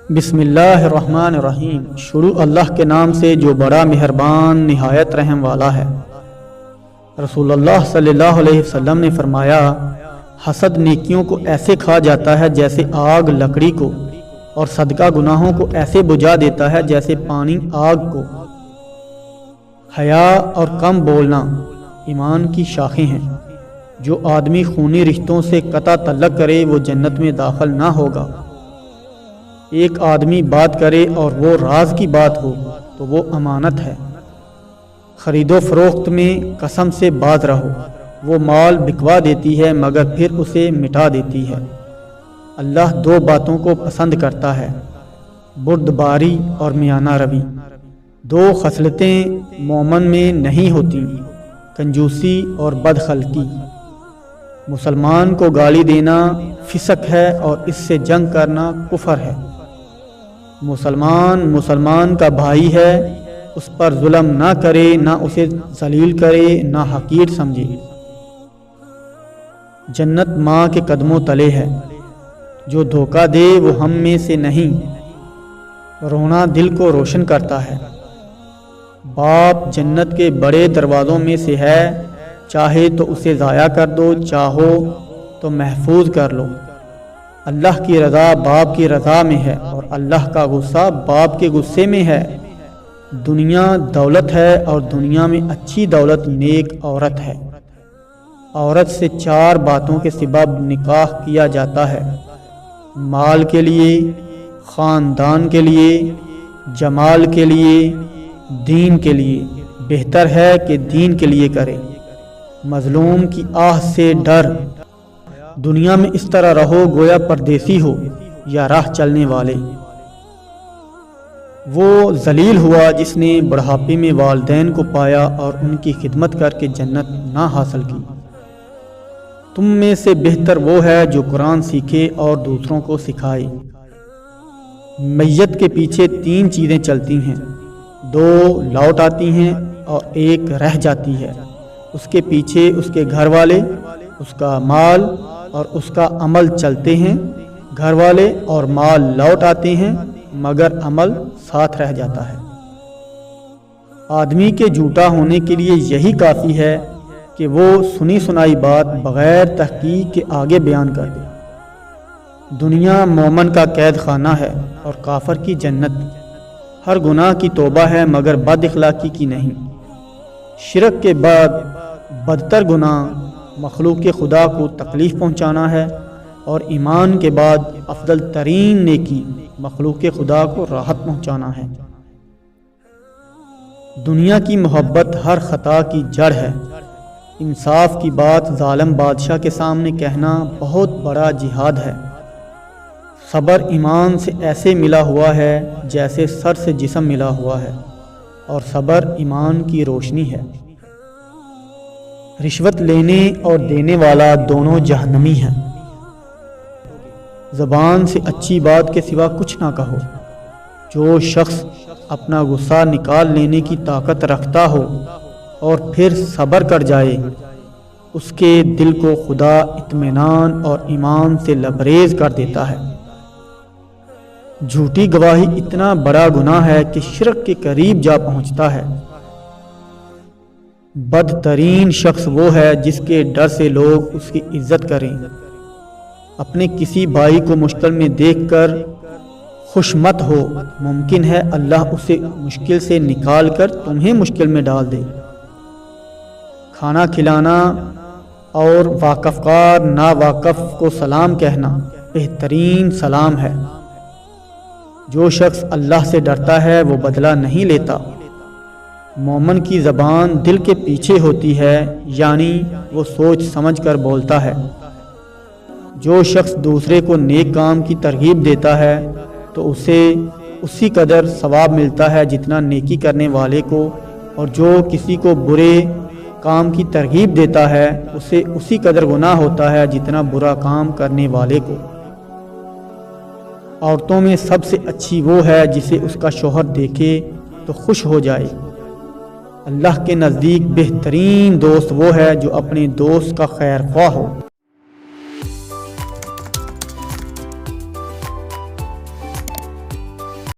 بسم اللہ الرحمن الرحیم۔ شروع اللہ کے نام سے جو بڑا مہربان نہایت رحم والا ہے۔ رسول اللہ صلی اللہ علیہ وسلم نے فرمایا، حسد نیکیوں کو ایسے کھا جاتا ہے جیسے آگ لکڑی کو، اور صدقہ گناہوں کو ایسے بجھا دیتا ہے جیسے پانی آگ کو۔ حیا اور کم بولنا ایمان کی شاخیں ہیں۔ جو آدمی خونی رشتوں سے قطع تعلق کرے وہ جنت میں داخل نہ ہوگا۔ ایک آدمی بات کرے اور وہ راز کی بات ہو تو وہ امانت ہے۔ خرید و فروخت میں قسم سے باز رہو، وہ مال بکوا دیتی ہے مگر پھر اسے مٹا دیتی ہے۔ اللہ دو باتوں کو پسند کرتا ہے، بردباری اور میانہ روی۔ دو خصلتیں مومن میں نہیں ہوتی، کنجوسی اور بدخلقی۔ مسلمان کو گالی دینا فسق ہے اور اس سے جنگ کرنا کفر ہے۔ مسلمان کا بھائی ہے، اس پر ظلم نہ کرے، نہ اسے ذلیل کرے، نہ حقیر سمجھے۔ جنت ماں کے قدموں تلے ہے، جو دھوکہ دے وہ ہم میں سے نہیں۔ رونا دل کو روشن کرتا ہے۔ باپ جنت کے بڑے دروازوں میں سے ہے، چاہے تو اسے ضائع کر دو، چاہو تو محفوظ کر لو۔ اللہ کی رضا باپ کی رضا میں ہے اور اللہ کا غصہ باپ کے غصے میں ہے۔ دنیا دولت ہے اور دنیا میں اچھی دولت نیک عورت ہے۔ عورت سے 4 باتوں کے سبب نکاح کیا جاتا ہے، مال کے لیے، خاندان کے لیے، جمال کے لیے، دین کے لیے۔ بہتر ہے کہ دین کے لیے کرے۔ مظلوم کی آہ سے ڈر۔ دنیا میں اس طرح رہو گویا پردیسی ہو یا راہ چلنے والے۔ وہ ذلیل ہوا جس نے بڑھاپے میں والدین کو پایا اور ان کی خدمت کر کے جنت نہ حاصل کی۔ تم میں سے بہتر وہ ہے جو قرآن سیکھے اور دوسروں کو سکھائے۔ میت کے پیچھے 3 چیزیں چلتی ہیں، 2 لوٹ آتی ہیں اور 1 رہ جاتی ہے۔ اس کے پیچھے اس کے گھر والے، اس کا مال اور اس کا عمل چلتے ہیں۔ گھر والے اور مال لوٹ آتے ہیں مگر عمل ساتھ رہ جاتا ہے۔ آدمی کے جھوٹا ہونے کے لیے یہی کافی ہے کہ وہ سنی سنائی بات بغیر تحقیق کے آگے بیان کر دے۔ دنیا مومن کا قید خانہ ہے اور کافر کی جنت۔ ہر گناہ کی توبہ ہے مگر بد اخلاقی کی نہیں۔ شرک کے بعد بدتر گناہ مخلوق خدا کو تکلیف پہنچانا ہے، اور ایمان کے بعد افضل ترین نیکی مخلوق خدا کو راحت پہنچانا ہے۔ دنیا کی محبت ہر خطا کی جڑ ہے۔ انصاف کی بات ظالم بادشاہ کے سامنے کہنا بہت بڑا جہاد ہے۔ صبر ایمان سے ایسے ملا ہوا ہے جیسے سر سے جسم ملا ہوا ہے، اور صبر ایمان کی روشنی ہے۔ رشوت لینے اور دینے والا دونوں جہنمی ہیں۔ زبان سے اچھی بات کے سوا کچھ نہ کہو۔ جو شخص اپنا غصہ نکال لینے کی طاقت رکھتا ہو اور پھر صبر کر جائے، اس کے دل کو خدا اطمینان اور ایمان سے لبریز کر دیتا ہے۔ جھوٹی گواہی اتنا بڑا گناہ ہے کہ شرک کے قریب جا پہنچتا ہے۔ بدترین شخص وہ ہے جس کے ڈر سے لوگ اس کی عزت کریں۔ اپنے کسی بھائی کو مشکل میں دیکھ کر خوش مت ہو، ممکن ہے اللہ اسے مشکل سے نکال کر تمہیں مشکل میں ڈال دے۔ کھانا کھلانا اور واقفکار نا واقف کو سلام کہنا بہترین سلام ہے۔ جو شخص اللہ سے ڈرتا ہے وہ بدلہ نہیں لیتا۔ مومن کی زبان دل کے پیچھے ہوتی ہے، یعنی وہ سوچ سمجھ کر بولتا ہے۔ جو شخص دوسرے کو نیک کام کی ترغیب دیتا ہے تو اسے اسی قدر ثواب ملتا ہے جتنا نیکی کرنے والے کو، اور جو کسی کو برے کام کی ترغیب دیتا ہے اسے اسی قدر گناہ ہوتا ہے جتنا برا کام کرنے والے کو۔ عورتوں میں سب سے اچھی وہ ہے جسے اس کا شوہر دیکھے تو خوش ہو جائے۔ اللہ کے نزدیک بہترین دوست وہ ہے جو اپنے دوست کا خیر خواہ ہو۔